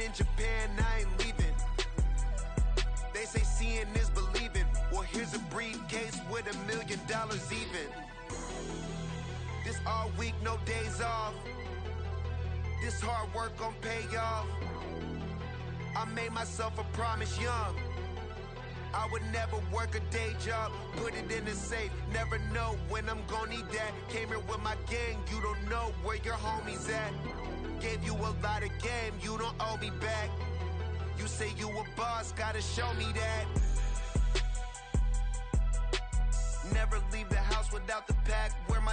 in Japan, I ain't leaving. They say seeing is believing. Well, here's a briefcase with $1 million even. This all week, no days off. This hard work gon' pay off. I made myself a promise young. I would never work a day job, put it in the safe. Never know when I'm gon' need that. Came here with my gang, you don't know where your homies at. Gave you a lot of game, you don't owe me back. You say you a boss, gotta show me that. Never leave the house without the pack. Where my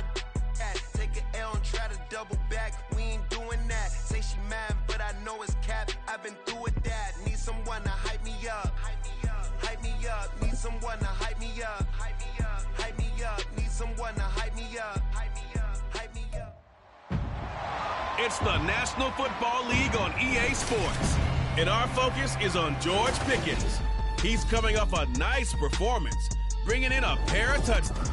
at? Take an L and try to double back. We ain't doing that. Say she mad, but I know it's cap. I've been through with that. Need someone to hype me up. Hype me up. Need someone to hype me up. Hype me up. Need someone to hype me up. Hype me up. It's the National Football League on EA Sports. And our focus is on George Pickens. He's coming off a nice performance, bringing in a pair of touchdowns.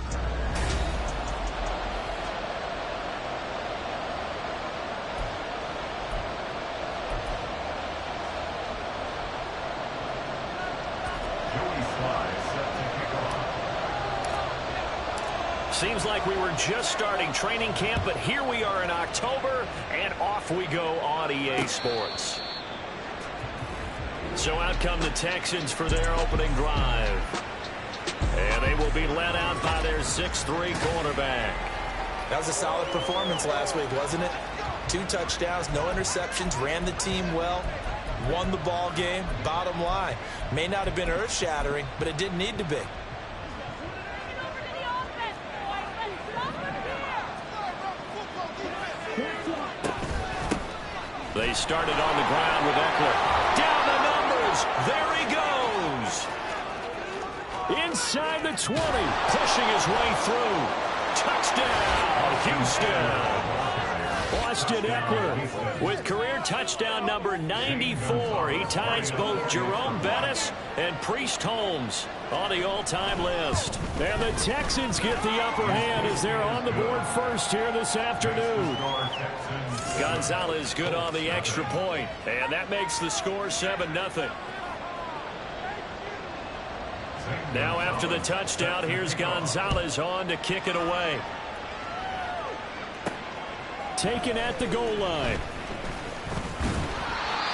Seems like we were just starting training camp, but here we are in October, and off we go on EA Sports. So out come the Texans for their opening drive. And they will be led out by their 6'3" quarterback. That was a solid performance last week, wasn't it? 2 touchdowns, no interceptions, ran the team well, won the ball game. Bottom line, may not have been earth-shattering, but it didn't need to be. They started on the ground with Eckler. Down the numbers. There he goes. Inside the 20. Pushing his way through. Touchdown, Houston. Austin Eckler with career touchdown number 94. He ties both Jerome Bettis and Priest Holmes on the all-time list. And the Texans get the upper hand as they're on the board first here this afternoon. Gonzalez good on the extra point, and that makes the score 7-0. Now after the touchdown, here's Gonzalez on to kick it away. Taken at the goal line.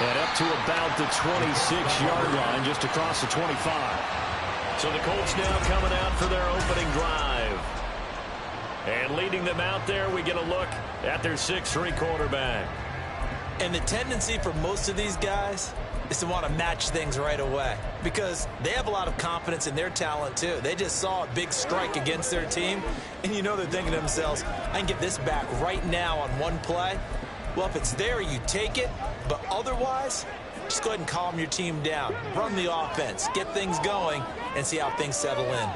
And up to about the 26-yard line, just across the 25. So the Colts now coming out for their opening drive. And leading them out there, we get a look at their 6'3" quarterback. And the tendency for most of these guys is to want to match things right away because they have a lot of confidence in their talent too. They just saw a big strike against their team, and you know they're thinking to themselves, I can get this back right now on one play. Well, if it's there, you take it, but otherwise, just go ahead and calm your team down. Run the offense, get things going, and see how things settle in.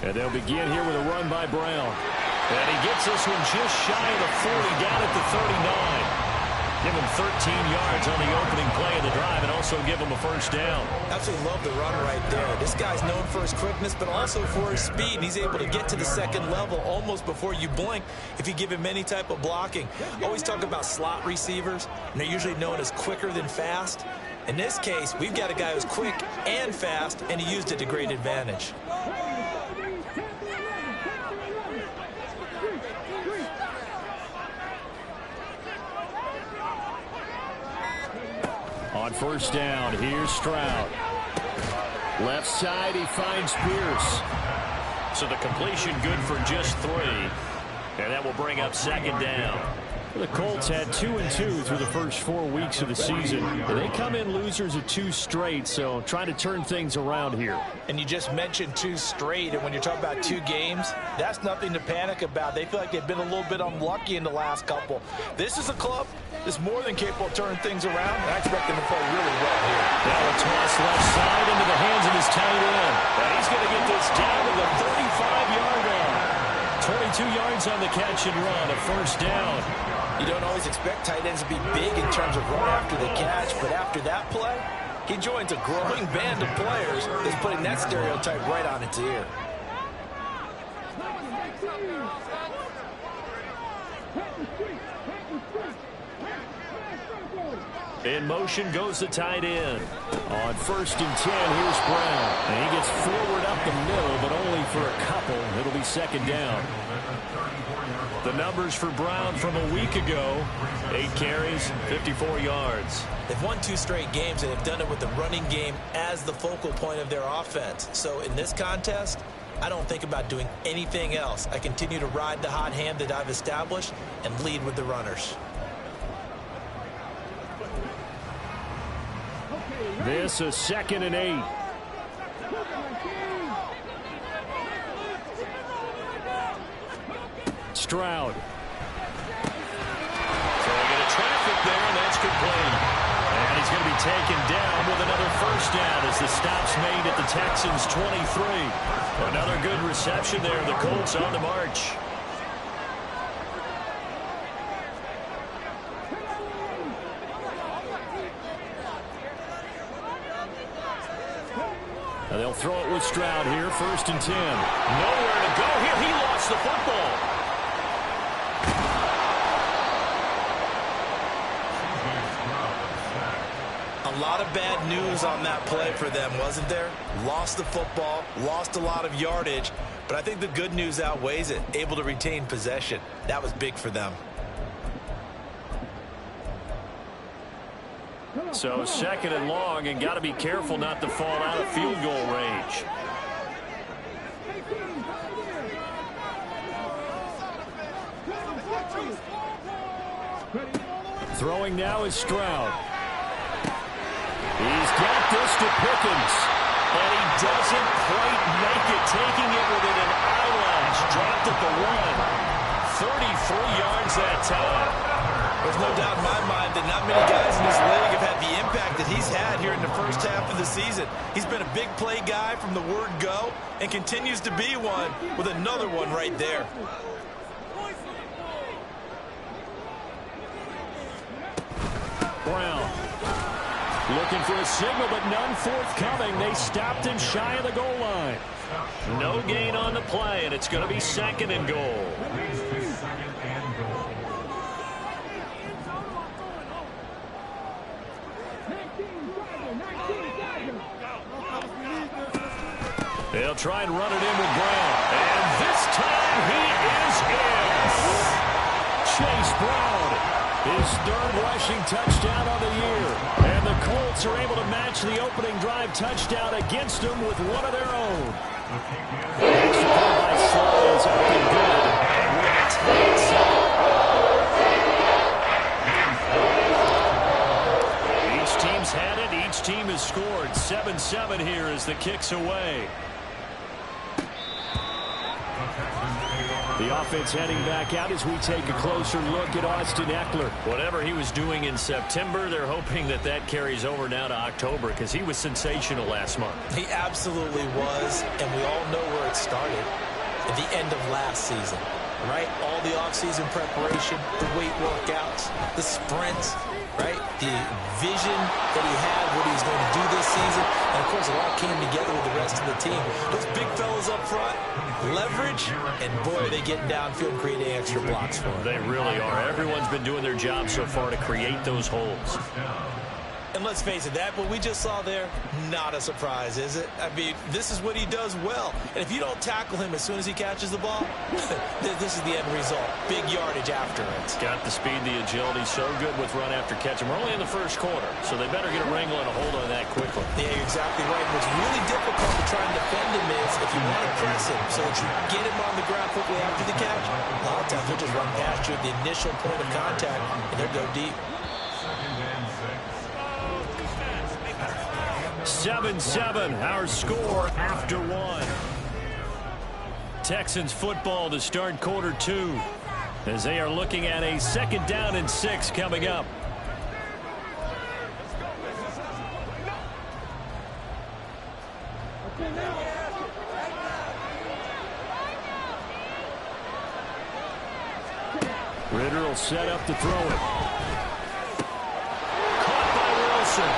And they'll begin here with a run by Brown. And he gets this one just shy of the 40, down at the 39. Give him 13 yards on the opening play of the drive and also give him a first down. Absolutely love the run right there. This guy's known for his quickness, but also for his speed. He's able to get to the second level almost before you blink if you give him any type of blocking. Always talk about slot receivers, and they're usually known as quicker than fast. In this case, we've got a guy who's quick and fast, and he used it to great advantage. On first down, here's Stroud. Left side, he finds Pierce. So the completion good for just 3. And that will bring up second down. The Colts had 2-2 through the first 4 weeks of the season. And they come in losers of 2 straight, so trying to turn things around here. And you just mentioned 2 straight, and when you're talking about 2 games, that's nothing to panic about. They feel like they've been a little bit unlucky in the last couple. This is a club that's more than capable of turning things around, and I expect them to play really well here. Now a toss left side into the hands of his tight end. And he's going to get this down to the 35-yard line. 22 yards on the catch and run, a first down. You don't always expect tight ends to be big in terms of run after the catch, but after that play, he joins a growing band of players that's putting that stereotype right on its ear. In motion goes the tight end. On 1st and 10, here's Brown. And he gets forward up the middle, but only for a couple. It'll be 2nd down. The numbers for Brown from a week ago: 8 carries, 54 yards. They've won 2 straight games, and they've done it with the running game as the focal point of their offense. So in this contest, I don't think about doing anything else. I continue to ride the hot hand that I've established and lead with the runners. This is 2nd and 8. Stroud. Throwing into traffic there, and that's complete. And he's going to be taken down with another 1st down as the stop's made at the Texans' 23. Another good reception there. The Colts on the march. And they'll throw it with Stroud here, 1st and 10. Nowhere to go here. He lost the football. A lot of bad news on that play for them, wasn't there? Lost the football, lost a lot of yardage, but I think the good news outweighs it. Able to retain possession. That was big for them. So 2nd and long, and got to be careful not to fall out of field goal range. Throwing now is Stroud. He's got this to Pickens. And he doesn't quite make it, taking it within an eyelash. Dropped at the 1. 33 yards that time. There's no doubt in my mind that not many guys in this league have had the impact that he's had here in the first half of the season. He's been a big play guy from the word go and continues to be one with another one right there. Brown looking for a signal, but none forthcoming. They stopped him shy of the goal line. No gain on the play, and it's going to be 2nd and goal. They'll try and run it in with Brown. And this time he is in. Chase Brown, his 3rd rushing touchdown of the year. And the Colts are able to match the opening drive touchdown against them with one of their own. Extra point by Slay is up and good. And we're at 10-7. Each team's had it. Each team has scored. 7-7 here as the kick's away. The offense heading back out as we take a closer look at Austin Ekeler. Whatever he was doing in September, they're hoping that that carries over now to October because he was sensational last month. He absolutely was, and we all know where it started. At the end of last season, right? All the offseason preparation, the weight workouts, the sprints, right? The vision that he had, what he was going to do this season. And, of course, it all came together with the rest of the team. Those big fellas up front, leverage, and, boy, are they getting downfield and creating extra blocks for him. They really are. Everyone's been doing their job so far to create those holes. And let's face it, that what we just saw there, not a surprise, is it? I mean, this is what he does well. And if you don't tackle him as soon as he catches the ball, this is the end result. Big yardage after it. Got the speed, the agility, so good with run after catch. And we're only in the first quarter, so they better get a wrangle and a hold on that quickly. Yeah, you're exactly right. What's really difficult to try and defend him is if you want to press him so that you get him on the ground quickly after the catch, a lot of times they'll just run past you at the initial point of contact, and they'll go deep. 7-7, our score after 1. Texans football to start quarter 2 as they are looking at a 2nd down and 6 coming up. Ritter will set up to throw it. Caught by Wilson.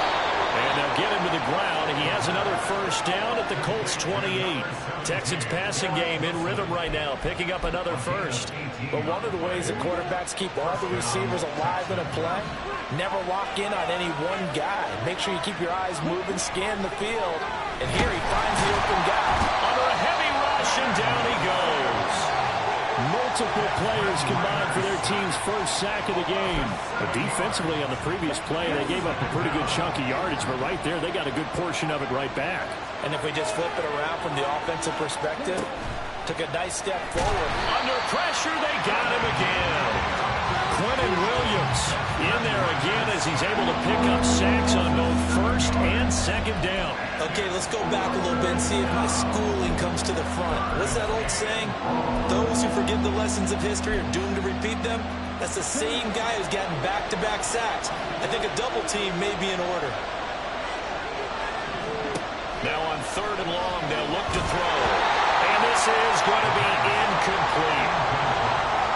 And they'll get him to the ground. He has another first down at the Colts 28. Texans passing game in rhythm right now, picking up another first. But one of the ways that quarterbacks keep all the receivers alive in a play, never lock in on any one guy. Make sure you keep your eyes moving, scan the field. And here he finds the open guy. Under a heavy rush, and down he goes. Multiple players combined for their team's first sack of the game. But defensively on the previous play, they gave up a pretty good chunk of yardage, but right there, they got a good portion of it right back. And if we just flip it around from the offensive perspective, took a nice step forward. Under pressure, they got him again. Quinnen Williams in there again as he's able to pick up sacks on both first and second down. Okay, let's go back a little bit and see if my schooling comes to the front. What's that old saying? Those who forget the lessons of history are doomed to repeat them. That's the same guy who's gotten back-to-back sacks. I think a double team may be in order. Now on 3rd and long, they'll look to throw. And this is going to be incomplete.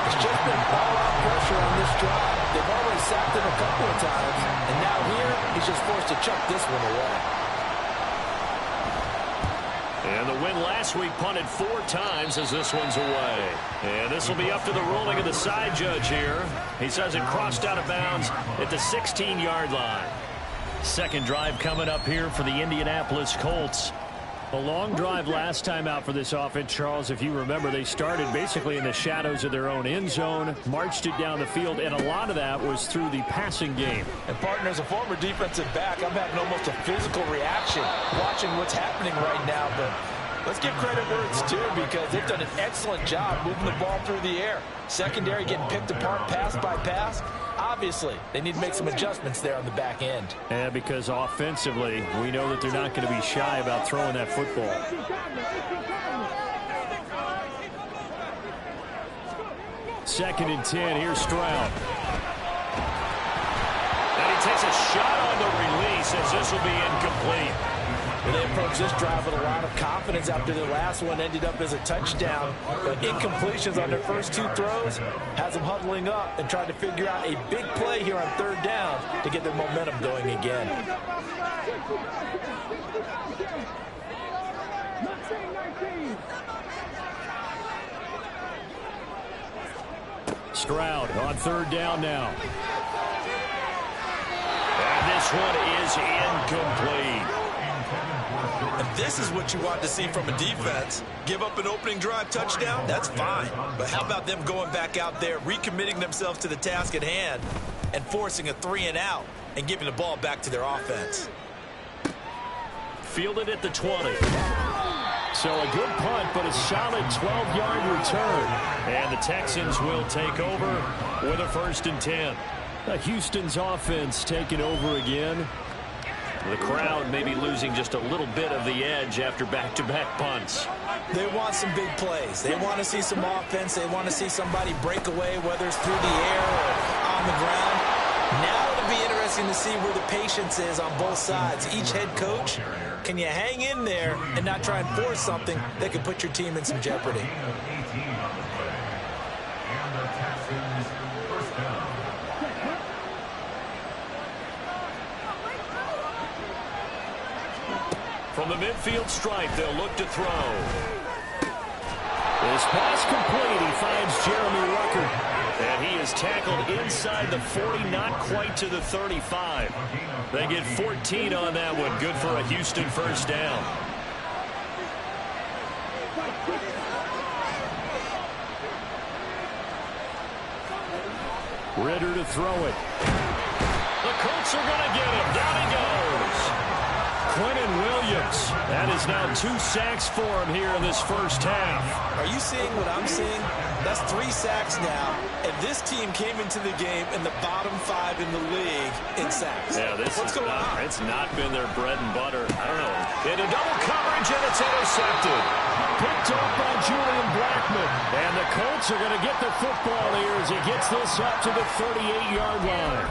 It's just been all-out pressure on this drive. They've already sacked him a couple of times, and now here, he's just forced to chuck this one away. And the win last week punted 4 times as this one's away. And this will be up to the ruling of the side judge here. He says it crossed out of bounds at the 16-yard line. Second drive coming up here for the Indianapolis Colts. A long drive last time out for this offense, Charles. If you remember, they started basically in the shadows of their own end zone, marched it down the field, and a lot of that was through the passing game. And partner, as a former defensive back, I'm having almost a physical reaction watching what's happening right now. But let's give credit where it's due, because they've done an excellent job moving the ball through the air. Secondary getting picked apart pass by pass. Obviously, they need to make some adjustments there on the back end. Yeah, because offensively, we know that they're not going to be shy about throwing that football. Second and 10, here's Stroud. And he takes a shot on the release as this will be incomplete. And they approach this drive with a lot of confidence after the last one ended up as a touchdown. But incompletions on their first 2 throws has them huddling up and trying to figure out a big play here on 3rd down to get their momentum going again. Stroud on 3rd down now. And this one is incomplete. And this is what you want to see from a defense. Give up an opening drive touchdown, that's fine. But how about them going back out there, recommitting themselves to the task at hand, and forcing a 3-and-out and giving the ball back to their offense. Fielded at the 20. So a good punt, but a solid 12-yard return. And the Texans will take over with a 1st and 10. Houston's offense taking over again. The crowd may be losing just a little bit of the edge after back-to-back punts. They want some big plays. They want to see some offense. They want to see somebody break away, whether it's through the air or on the ground. Now it'll be interesting to see where the patience is on both sides. Each head coach, can you hang in there and not try and force something that could put your team in some jeopardy? From the midfield stripe, they'll look to throw. This pass complete. He finds Jeremy Ruckert. And he is tackled inside the 40, not quite to the 35. They get 14 on that one. Good for a Houston first down. Ridder to throw it. The Colts are going to get him. Down he goes. Quinnen Williams. That is now 2 sacks for him here in this first half. Are you seeing what I'm seeing? That's 3 sacks now, and this team came into the game in the bottom 5 in the league in sacks. Yeah, What's going on? It's not been their bread and butter. I don't know. Into double coverage, and it's intercepted. Picked up by Julian Blackmon. And the Colts are going to get the football here as he gets this up to the 38-yard line.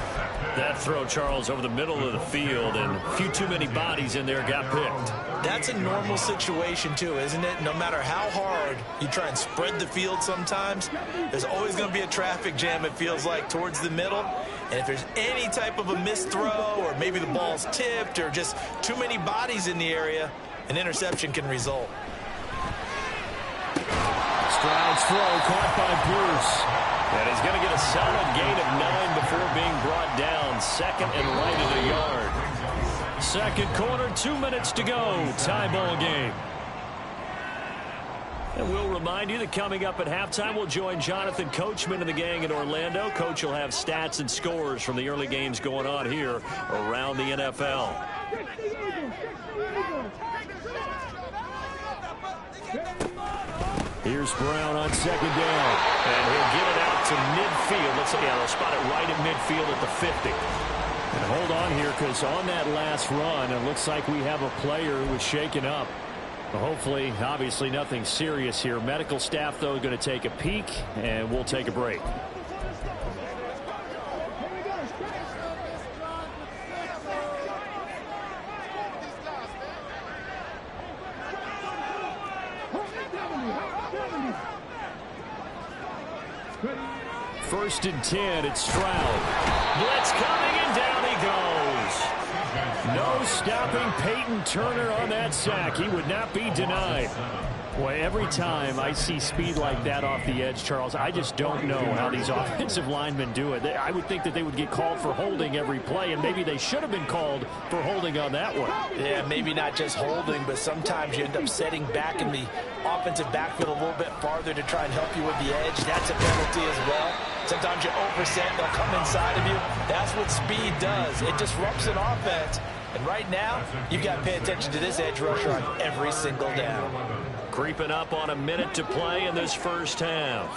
That throw, Charles, over the middle of the field, and a few too many bodies in there got picked. That's a normal situation, too, isn't it? No matter how hard you try and spread the field sometimes, there's always going to be a traffic jam, it feels like, towards the middle. And if there's any type of a missed throw, or maybe the ball's tipped, or just too many bodies in the area, an interception can result. Stroud's throw caught by Pierce. And he's going to get a solid gain of 9 before being brought down. Second and right at a yard. Second quarter, 2 minutes to go. Tie ball game. And we'll remind you that coming up at halftime, we'll join Jonathan Coachman and the gang in Orlando. Coach will have stats and scores from the early games going on here around the NFL. Here's Brown on second down. And he'll get it out to midfield. They'll spot it right at midfield at the 50. And hold on here, because on that last run, it looks like we have a player who was shaken up. Hopefully, obviously nothing serious here. Medical staff, though, going to take a peek, and we'll take a break. First and 10, it's Stroud. Blitz coming, and down he goes. No stopping Peyton Turner on that sack. He would not be denied. Boy, every time I see speed like that off the edge, Charles, I just don't know how these offensive linemen do it. I would think that they would get called for holding every play, and maybe they should have been called for holding on that one. Yeah, maybe not just holding, but sometimes you end up setting back in the offensive backfield a little bit farther to try and help you with the edge. That's a penalty as well. Sometimes you overset, they'll come inside of you. That's what speed does. It disrupts an offense. And right now, you've got to pay attention to this edge rusher on every single down. Creeping up on a minute to play in this first half.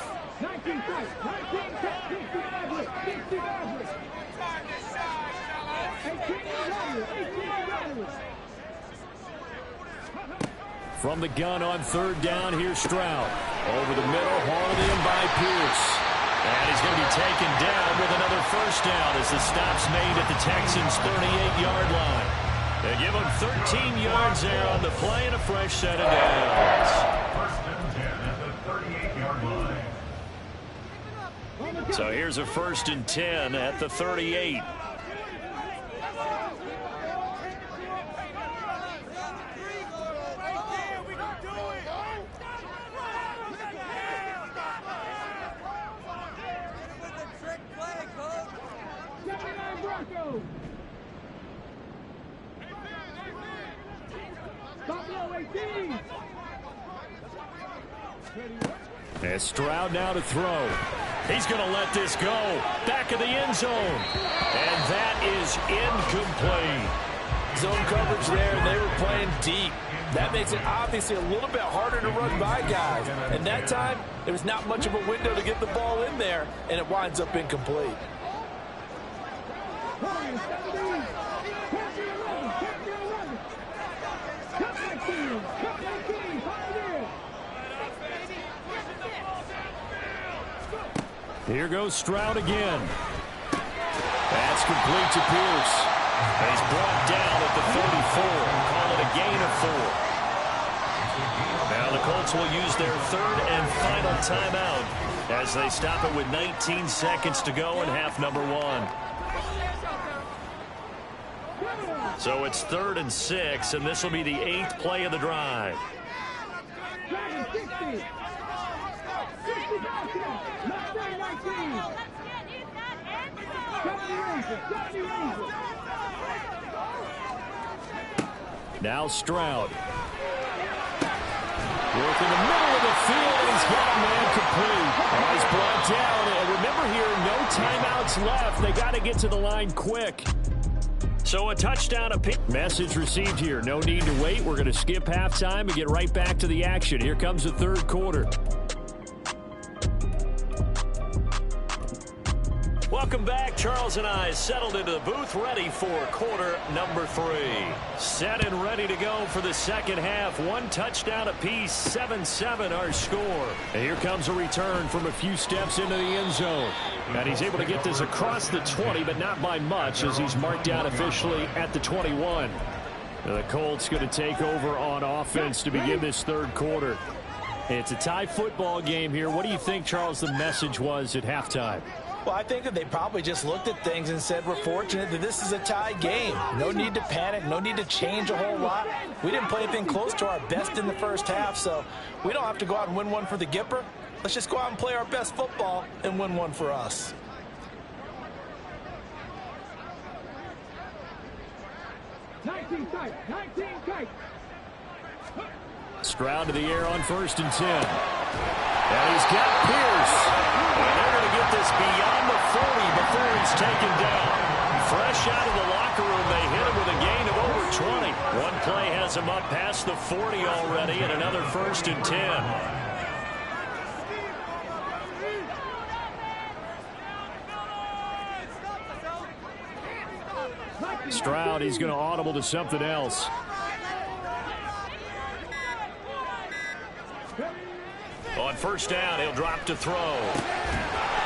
From the gun on third down, here's Stroud. Over the middle, hauled in by Pierce. And he's going to be taken down with another first down as the stop's made at the Texans' 38-yard line. They give him 13 yards there on the play and a fresh set of downs. First and 10 at the 38-yard line. So here's a first and 10 at the 38. And Stroud now to throw. He's going to let this go. Back of the end zone. And that is incomplete. Zone coverage there, and they were playing deep. That makes it obviously a little bit harder to run by guys. And that time, there was not much of a window to get the ball in there, and it winds up incomplete. Here goes Stroud again. That's complete to Pierce. He's brought down at the 34. Call it a gain of 4. Now the Colts will use their third and final timeout as they stop it with 19 seconds to go in half number 1. So it's 3rd and 6, and this will be the 8th play of the drive. Now Stroud. Work in the middle of the field, and he's got a man complete. And he's brought down. And remember here, no timeouts left. They got to get to the line quick. So a touchdown apiece. Message received here. No need to wait. We're going to skip halftime and get right back to the action. Here comes the third quarter. Welcome back. Charles and I settled into the booth, ready for quarter number 3. Set and ready to go for the second half. 1 touchdown apiece, 7-7 our score. And here comes a return from a few steps into the end zone. And he's able to get this across the 20, but not by much, as he's marked down officially at the 21. The Colts going to take over on offense to begin this third quarter. It's a tie football game here. What do you think, Charles, the message was at halftime? Well, I think that they probably just looked at things and said, we're fortunate that this is a tie game. No need to panic. No need to change a whole lot. We didn't play anything close to our best in the first half, so we don't have to go out and win one for the Gipper. Let's just go out and play our best football and win one for us. Stroud to the air on 1st and 10. And he's got Pierce. And they're going to get this beyond the 40 before he's taken down. Fresh out of the locker room, they hit him with a gain of over 20. One play has him up past the 40 already, and another 1st and 10. Stroud, he's going to audible to something else. On 1st down, he'll drop to throw.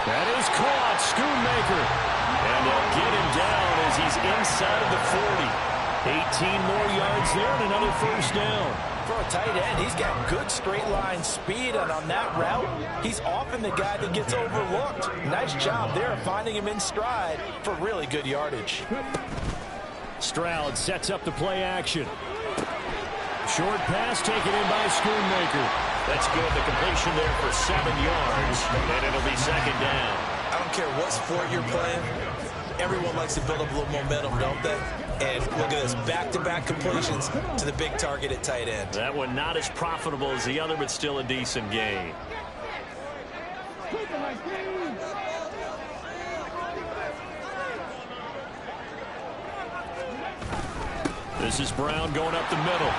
That is caught. Schoonmaker. And they'll get him down as he's inside of the 40. 18 more yards there and another 1st down. For a tight end, he's got good straight line speed, and on that route, he's often the guy that gets overlooked. Nice job there finding him in stride for really good yardage. Stroud sets up the play action. Short pass taken in by Schoonmaker. That's good. The completion there for 7 yards, and it'll be 2nd down. I don't care what sport you're playing. Everyone likes to build up a little momentum, don't they? And look at this, back-to-back completions to the big target at tight end. That one not as profitable as the other, but still a decent gain. This is Brown going up the middle.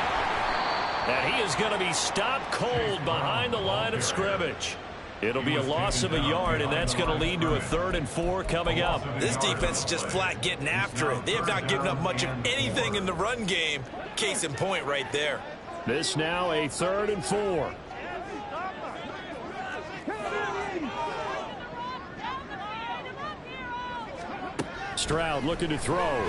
And he is going to be stopped cold behind the line of scrimmage. It'll be a loss of a yard, and that's going to lead to a 3rd and 4 coming up. This defense is just flat getting after it. They have not given up much of anything in the run game. Case in point right there. This now a 3rd and 4. Stroud looking to throw.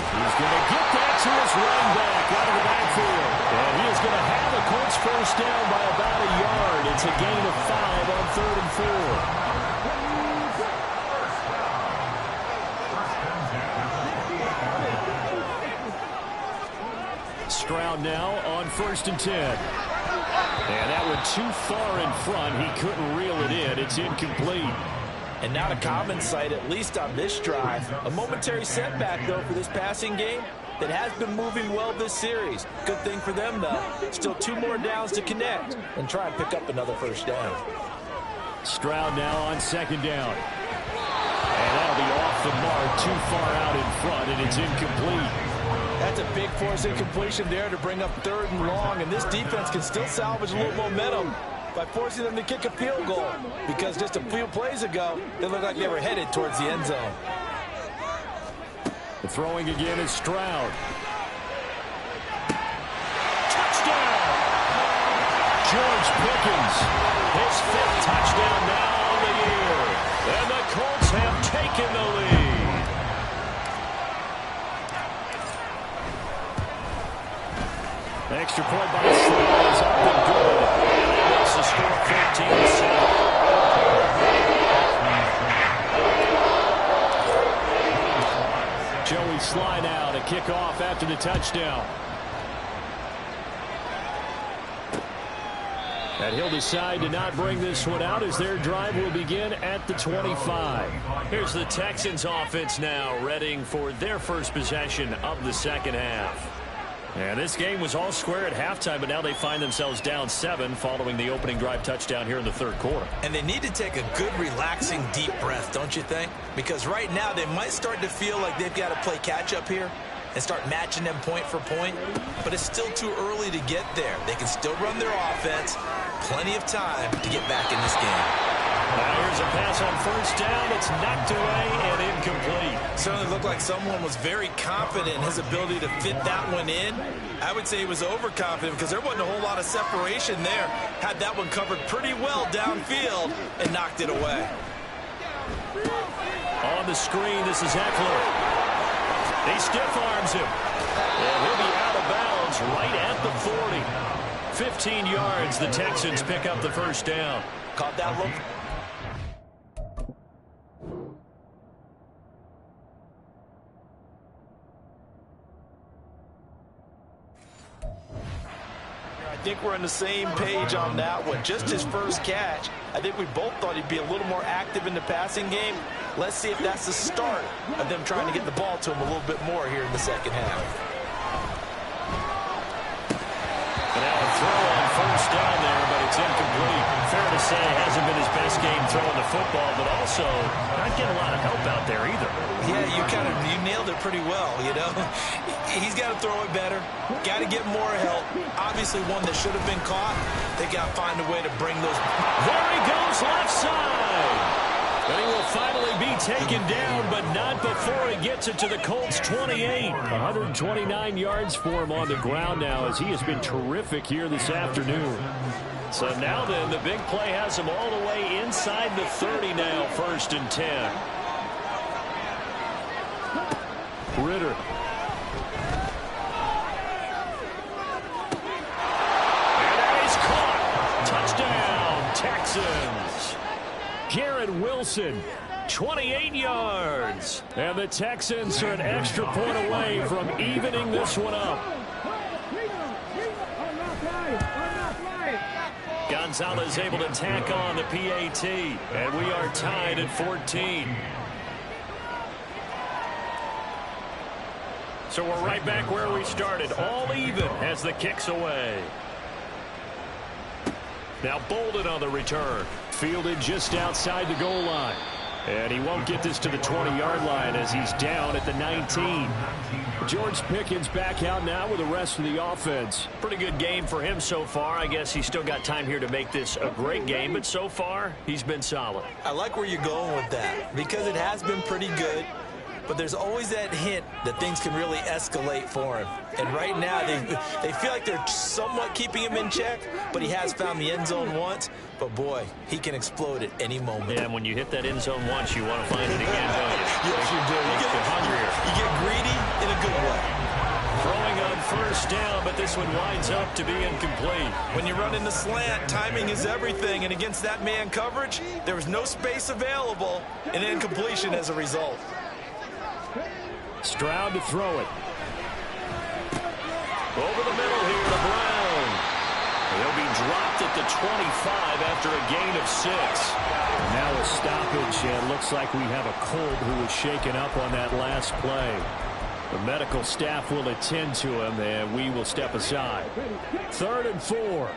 He's going to get that to his running back out of the backfield. And he is going to have the Colts 1st down by about a yard. It's a gain of 5 on 3rd and 4. Stroud now on 1st and 10. And that one too far in front. He couldn't reel it in. It's incomplete. And not a common sight, at least on this drive. A momentary setback, though, for this passing game that has been moving well this series. Good thing for them, though. Still 2 more downs to connect and try and pick up another 1st down. Stroud now on 2nd down. And that'll be off the mark, too far out in front, and it's incomplete. That's a big force incompletion there to bring up 3rd and long, and this defense can still salvage a little momentum by forcing them to kick a field goal, because just a few plays ago, they looked like they were headed towards the end zone. The throwing again is Stroud. Touchdown! George Pickens, his 5th touchdown now on the year. And the Colts have taken the lead. Extra point by Stroud is up and good. The score 13-7. Joey Sly now to kick off after the touchdown. And he'll decide to not bring this one out as their drive will begin at the 25. Here's the Texans offense now, readying for their first possession of the second half. And this game was all square at halftime, but now they find themselves down 7 following the opening drive touchdown here in the third quarter. And they need to take a good, relaxing, deep breath, don't you think? Because right now they might start to feel like they've got to play catch-up here and start matching them point for point. But it's still too early to get there. They can still run their offense. Plenty of time to get back in this game. Now here's a pass on first down. It's knocked away and incomplete. Certainly looked like someone was very confident in his ability to fit that one in. I would say he was overconfident because there wasn't a whole lot of separation there. Had that one covered pretty well downfield and knocked it away. On the screen, this is Eckler. He stiff arms him. And he'll be out of bounds right at the 40. 15 yards, the Texans pick up the first down. Caught that look. I think we're on the same page on that one. Just his first catch. I think we both thought he'd be a little more active in the passing game. Let's see if that's the start of them trying to get the ball to him a little bit more here in the second half. And now a throw on first down there, but it's incomplete. Fair to say it hasn't been his best game throwing the football, but also not getting a lot of help out there either. Yeah, you nailed it pretty well, you know. He's got to throw it better. Got to get more help. Obviously one that should have been caught. They got to find a way to bring those. There he goes, left side. And he will finally be taken down, but not before he gets it to the Colts 28. 129 yards for him on the ground now as he has been terrific here this afternoon. So now then, the big play has him all the way inside the 30 now, 1st and 10. Ritter. And he's caught. Touchdown, Texans. Garrett Wilson, 28 yards. And the Texans are an extra point away from evening this one up. Gonzalez able to tack on the PAT. And we are tied at 14. So we're right back where we started. All even as the kick's away. Now Bolden on the return. Fielded just outside the goal line. And he won't get this to the 20-yard line as he's down at the 19. George Pickens back out now with the rest of the offense. Pretty good game for him so far. I guess he's still got time here to make this a great game, but so far he's been solid. I like where you're going with that because it has been pretty good. But there's always that hint that things can really escalate for him. And right now, they feel like they're somewhat keeping him in check, but he has found the end zone once. But, boy, he can explode at any moment. Yeah, and when you hit that end zone once, you want to find it again, don't you? Yes, you do. You get hungrier. You get greedy in a good way. Throwing on first down, but this one winds up to be incomplete. When you run in the slant, timing is everything. And against that man coverage, there was no space available, and incompletion as a result. Stroud to throw it. Over the middle here to Brown. He'll be dropped at the 25 after a gain of 6. And now a stoppage, and looks like we have a Colt who was shaken up on that last play. The medical staff will attend to him, and we will step aside. 3rd and 4.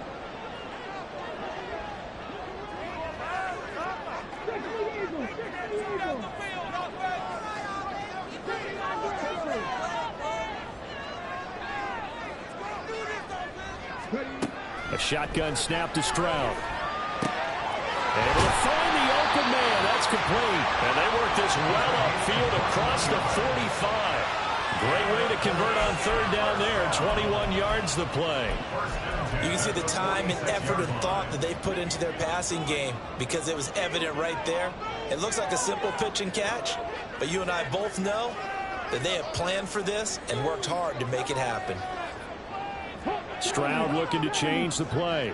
A shotgun snap to Stroud. Able to find the open man. That's complete. And they work this well upfield across the 45. Great way to convert on 3rd down there. 21 yards the play. You can see the time and effort and thought that they put into their passing game because it was evident right there. It looks like a simple pitch and catch, but you and I both know that they have planned for this and worked hard to make it happen. Stroud looking to change the play.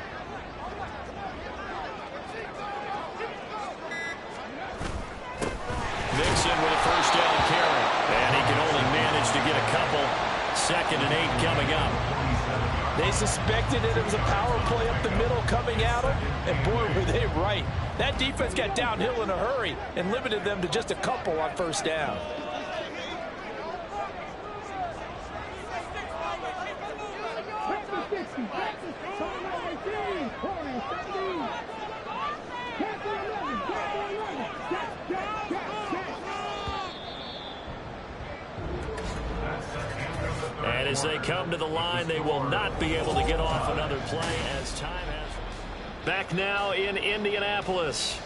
Mixon with a first down carry. And he can only manage to get a couple. 2nd and 8 coming up. They suspected it was a power play up the middle coming at them, and boy, were they right. That defense got downhill in a hurry and limited them to just a couple on first down. And as they come to the line, they will not be able to get off another play as time has. Back now in Indianapolis.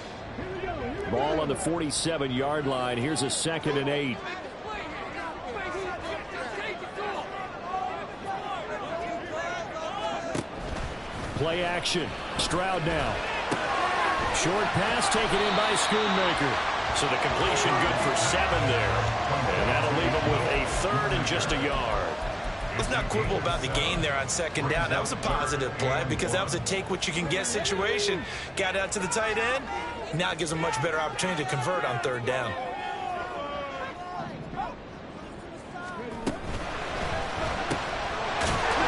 Ball on the 47-yard line. Here's a 2nd and 8. Play action. Stroud now. Short pass taken in by Schoonmaker. So the completion good for 7 there. And that'll leave him with a 3rd and just a yard. Let's not quibble about the gain there on 2nd down. That was a positive play because that was a take-what-you-can-get situation. Got out to the tight end. Now it gives him a much better opportunity to convert on 3rd down.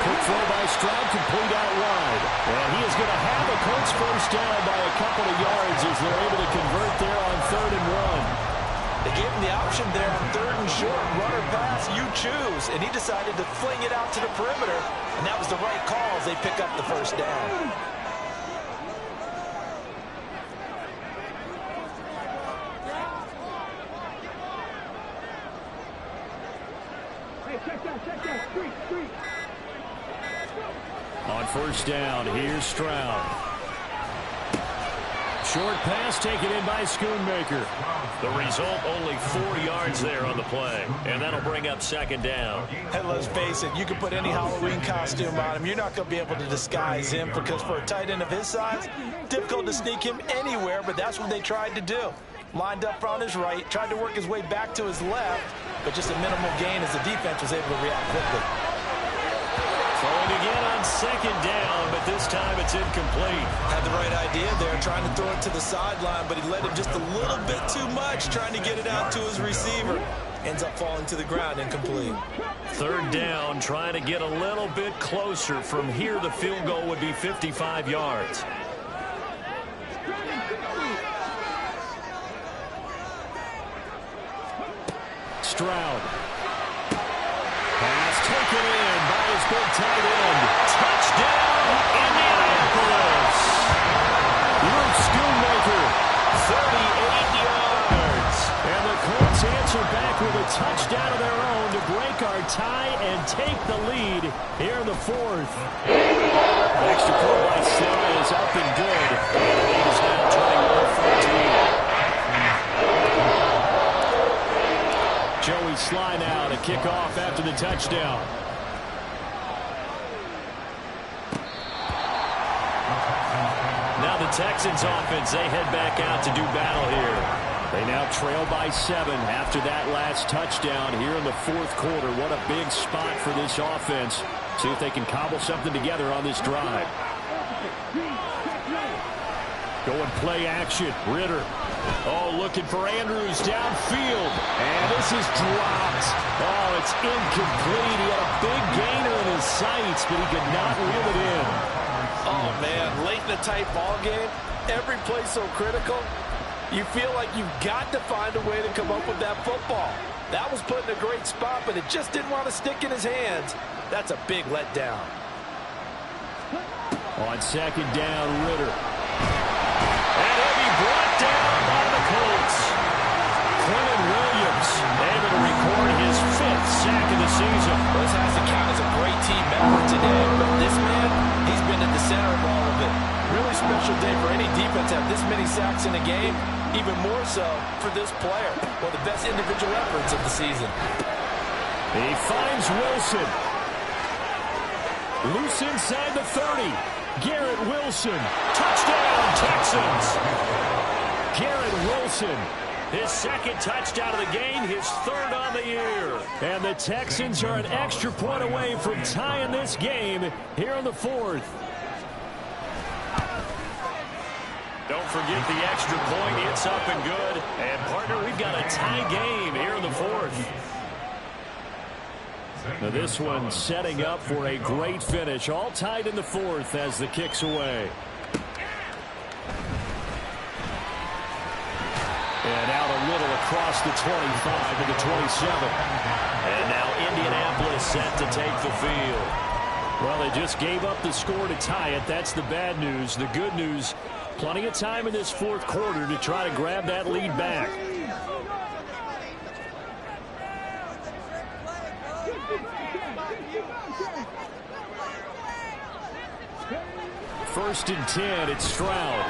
Quick throw by Stroud, complete out wide. And he is going to have a Colts first down by a couple of yards as they're able to convert there on 3rd and 1. They gave him the option there on 3rd and short. Run or pass, you choose. And he decided to fling it out to the perimeter. And that was the right call as they pick up the first down. On first down, here's Stroud. Short pass taken in by Schoonmaker. The result, only 4 yards there on the play. And that'll bring up 2nd down. And let's face it, you can put any Halloween costume on him. You're not going to be able to disguise him because for a tight end of his size, difficult to sneak him anywhere, but that's what they tried to do. Lined up on his right, tried to work his way back to his left, but just a minimal gain as the defense was able to react quickly. Throwing again on 2nd down, but this time it's incomplete. Had the right idea there, trying to throw it to the sideline, but he led him just a little bit too much, trying to get it out to his receiver. Ends up falling to the ground, incomplete. 3rd down, trying to get a little bit closer. From here, the field goal would be 55 yards. Stroud. Pass taken in by his big tight end. Touchdown, Indianapolis. Luke Schoonmaker, 38 yards. And the Colts answer back with a touchdown of their own to break our tie and take the lead here in the 4th. Extra point by Sly is up and good. And the lead is now 21-14. Joey Sly now to kick off after the touchdown. Now the Texans offense, they head back out to do battle here. They now trail by 7 after that last touchdown here in the 4th quarter. What a big spot for this offense. See if they can cobble something together on this drive. Going play action. Ritter. Oh, looking for Andrews downfield. And this is dropped. Oh, it's incomplete. He had a big gainer in his sights, but he could not reel it in. Oh, man, late in a tight ball game, every play so critical, you feel like you've got to find a way to come up with that football. That was put in a great spot, but it just didn't want to stick in his hands. That's a big letdown. On 2nd down, Ritter. And he'll be brought down by the Colts. Quentin Williams able to record his 5th sack of the season. This has to count as a great team effort today, but this man, he's been at the center of all of it. Really special day for any defense to have this many sacks in a game, even more so for this player. One of the best individual efforts of the season. He finds Wilson. Loose inside the 30. Garrett Wilson. Touchdown, Texans. Garrett Wilson. His 2nd touchdown of the game, his 3rd on the year. And the Texans are an extra point away from tying this game here in the 4th. Don't forget the extra point. It's up and good. And, partner, we've got a tie game here in the 4th. Now this one setting up for a great finish. All tied in the 4th as the kick's away. And out a little across the 25 to the 27. And now Indianapolis set to take the field. Well, they just gave up the score to tie it. That's the bad news. The good news, plenty of time in this 4th quarter to try to grab that lead back. First and 10, it's Stroud.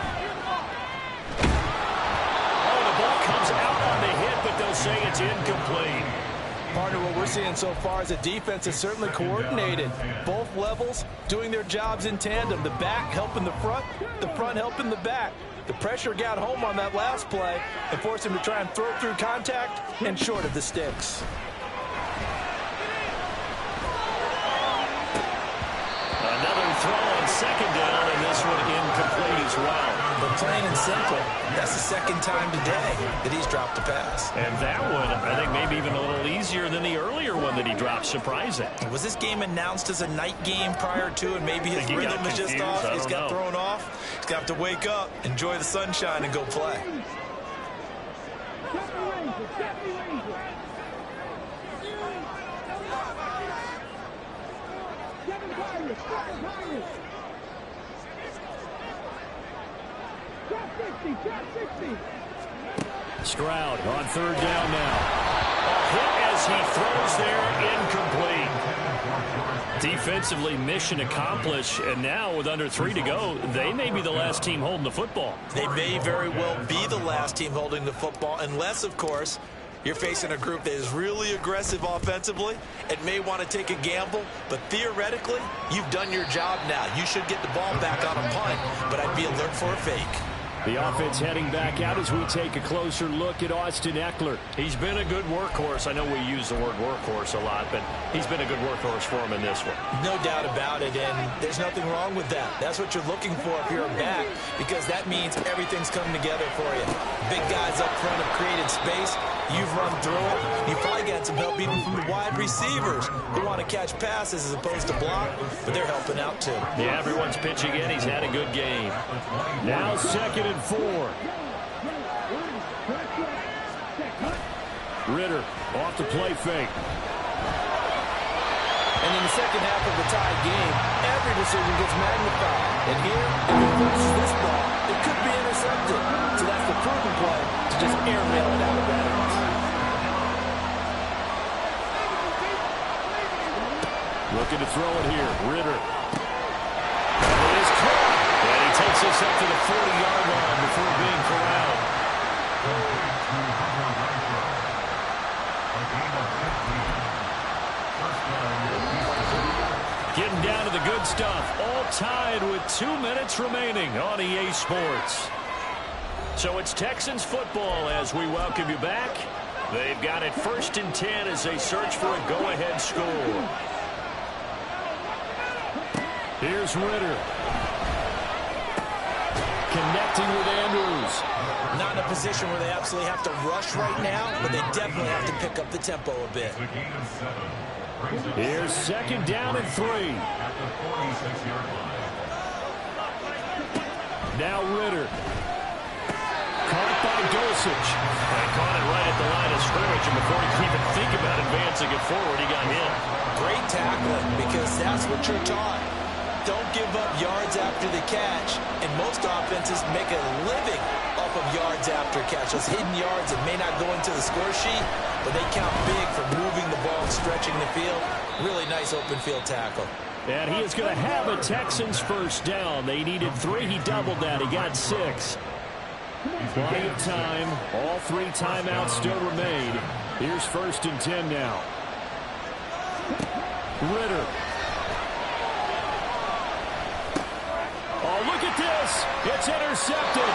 will say it's incomplete. Partner, what we're seeing so far is the defense is certainly coordinated. Both levels doing their jobs in tandem. The back helping the front helping the back. The pressure got home on that last play and forced him to try and throw through contact and short of the sticks. Another throw on second down, and this one incomplete as well. But plain and simple, that's the second time today that he's dropped a pass. And that one, I think, maybe even a little easier than the earlier one that he dropped. Surprising. Was this game announced as a night game prior to, and maybe his rhythm is just off? He's got thrown off. He's got to wake up, enjoy the sunshine, and go play. Stroud on third down now. A hit as he throws there, incomplete. Defensively, mission accomplished, and now with under 3 to go, they may be the last team holding the football. They may very well be the last team holding the football, unless, of course, you're facing a group that is really aggressive offensively and may want to take a gamble, but theoretically, you've done your job now. You should get the ball back on a punt, but I'd be alert for a fake. The offense heading back out as we take a closer look at Austin Ekeler. He's been a good workhorse. I know we use the word workhorse a lot, but he's been a good workhorse for him in this one. No doubt about it, and there's nothing wrong with that. That's what you're looking for if you're a back, because that means everything's coming together for you. Big guys up front have created space. You've run through it. You've probably got some help even from the wide receivers who want to catch passes as opposed to block, but they're helping out too. Yeah, everyone's pitching in. He's had a good game. Now 2nd and 4. Ritter off the play fake. And in the second half of the tie game, every decision gets magnified. And here, if he forces this ball, it could be intercepted. So that's the proven play to just airmail it out of bounds. Looking to throw it here. Ritter. And it is caught. And he takes us up to the 40-yard line before being corralled. Getting down to the good stuff. All tied with 2 minutes remaining on EA Sports. So it's Texans football as we welcome you back. They've got it 1st and 10 as they search for a go-ahead score. Here's Ritter. Connecting with Andrews. Not in a position where they absolutely have to rush right now, but they definitely have to pick up the tempo a bit. Here's 2nd down and 3. Now Ritter. Caught by Dulcich. They caught it right at the line of scrimmage, and before he could even think about advancing it forward, he got hit. Great tackling, because that's what you're taught. Don't give up yards after the catch, and most offenses make a living off of yards after catch. Those hidden yards that may not go into the score sheet, but they count big for moving the ball and stretching the field. Really nice open field tackle. And he is going to have a Texans 1st down. They needed 3. He doubled that. He got 6. Plenty of time. All 3 timeouts still remain. Here's 1st and 10 now. Ritter. Oh, look at this. It's intercepted.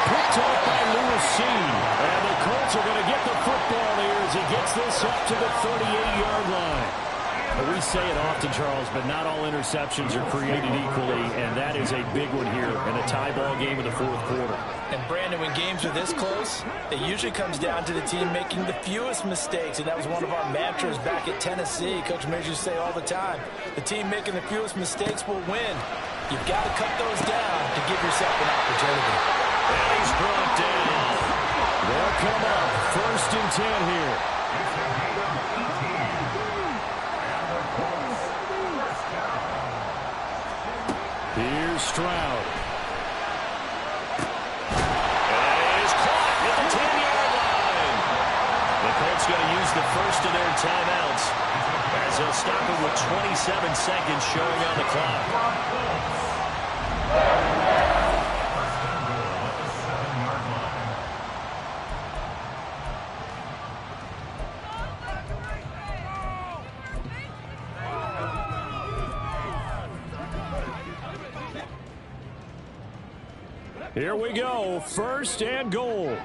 Picked off by Lewis Cine. And the Colts are going to get the football here as he gets this up to the 38-yard line. We say it often, Charles, but not all interceptions are created equally, and that is a big one here in a tie ball game in the 4th quarter. And Brandon, when games are this close, it usually comes down to the team making the fewest mistakes, and that was one of our mantras back at Tennessee. Coach Mears used to say all the time, the team making the fewest mistakes will win. You've got to cut those down to give yourself an opportunity. And he's brought down. They'll come up 1st and 10 here. Here's Stroud. And it is caught at the 10-yard line. The Colts going to use the first of their timeouts as they'll stop it with 27 seconds showing on the clock. Here we go. First and goal.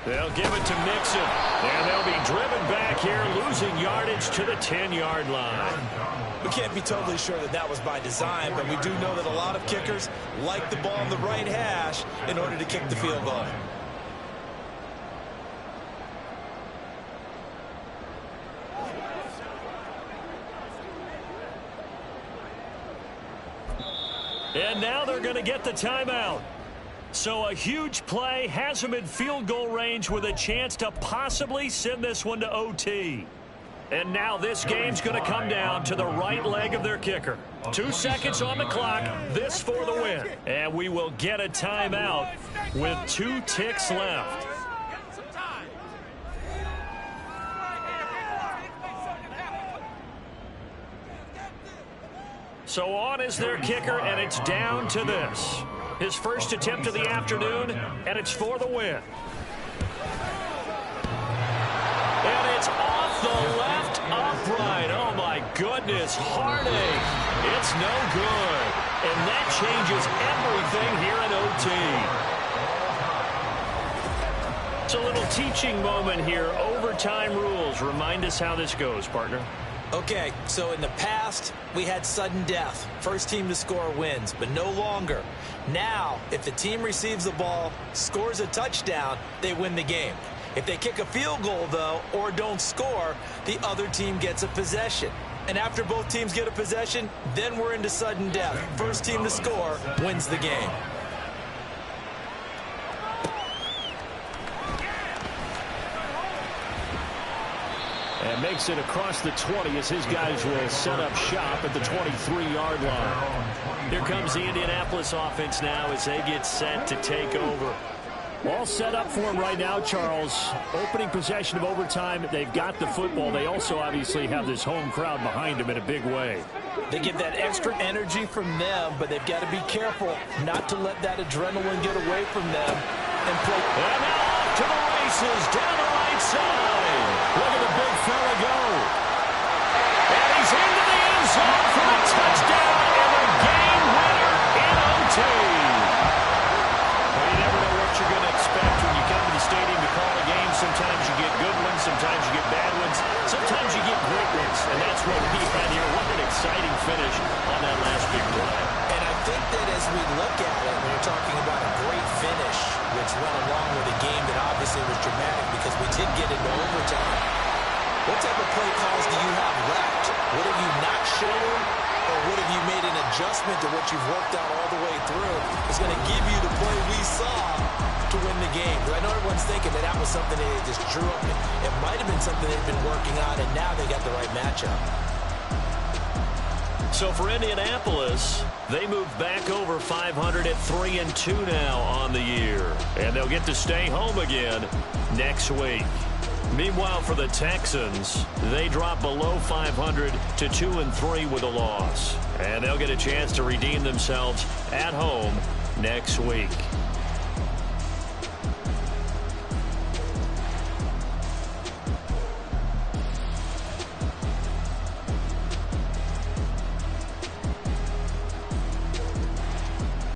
They'll give it to Mixon, and they'll be driven back here, losing yardage to the 10-yard line. We can't be totally sure that that was by design, but we do know that a lot of kickers like the ball on the right hash in order to kick the field goal. And now they're going to get the timeout. So a huge play has them in field goal range with a chance to possibly send this one to OT. And now this game's going to come down to the right leg of their kicker. 2 seconds on the clock. This for the win. And we will get a timeout with 2 ticks left. So on is their kicker, and it's down to this. His first attempt of the afternoon, and it's for the win. And it's off the left upright. Oh, my goodness. Heartache. It's no good. And that changes everything here in OT. It's a little teaching moment here. Overtime rules. Remind us how this goes, partner. Okay, so in the past, we had sudden death. First team to score wins, but no longer. Now, if the team receives the ball, scores a touchdown, they win the game. If they kick a field goal, though, or don't score, the other team gets a possession. And after both teams get a possession, then we're into sudden death. First team to score wins the game. And makes it across the 20 as his guys will set up shop at the 23-yard line. Here comes the Indianapolis offense now as they get set to take over. All set up for him right now, Charles. Opening possession of overtime. They've got the football. They also obviously have this home crowd behind them in a big way. They get that extra energy from them, but they've got to be careful not to let that adrenaline get away from them. And now off to the races down the right side. Look at the big fella go. And he's into the end zone for a touchdown and a game winner in OT. Well, you never know what you're going to expect when you come to the stadium to call a game. Sometimes you get good ones, sometimes you get bad ones, sometimes you get great ones. And that's what we had here. What an exciting finish on that last big drive. And I think that as we look at it, we're talking about a great finish, which went along with a game that obviously was dramatic because we did get into overtime. What type of play calls do you have left? What have you not shown, or what have you made an adjustment to what you've worked out all the way through? It's going to give you the play we saw to win the game. I know everyone's thinking that that was something they just drew up. It might have been something they've been working on, and now they got the right matchup. So for Indianapolis, they move back over 500 at 3-2 now on the year. And they'll get to stay home again next week. Meanwhile, for the Texans, they drop below 500 to 2-3 with a loss. And they'll get a chance to redeem themselves at home next week.